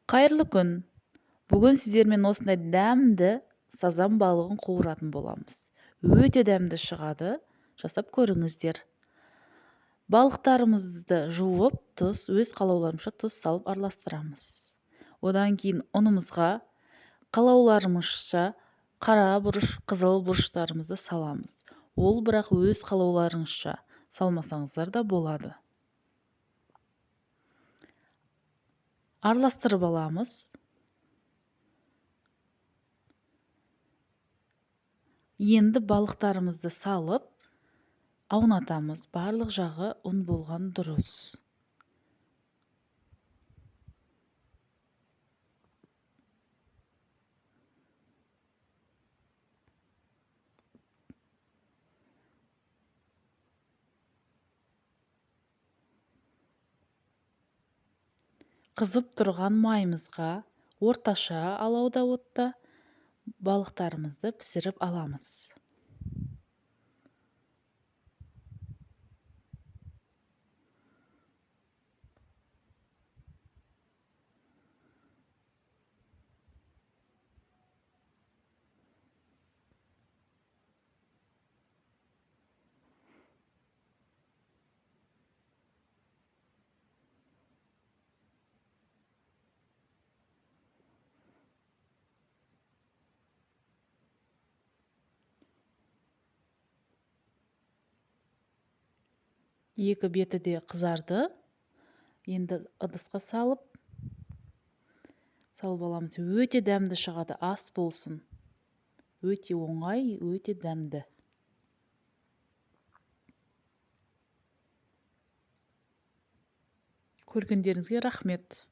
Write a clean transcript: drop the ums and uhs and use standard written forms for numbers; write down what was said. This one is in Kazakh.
Қайырлы күн. Бүгін сіздермен осындай дәмді сазан балығын қуыратын боламыз. Өте дәмді шығады. Жасап көріңіздер. Балықтарымызды жуып, өз қалауларымызша тұз салып араластырамыз. Одан кейін ұнымызға қалауларымызша қара бұрыш, қызыл бұрыштарымызды саламыз. Ол бірақ өз қалауларыңызша салмасаңыздар да болады. Араластырып аламыз. Енді балықтарымызды салып, аунатамыз. Барлық жағы ұн болған дұрыс. Қызып тұрған майымызға орташа алауда отта балықтарымызды пісіріп аламыз. Екі беті де қызарды. Енді ыдысқа салып аламыз. Өте дәмді шығады, ас болсын. Өте оңай, өте дәмді. Көргендеріңізге рахмет.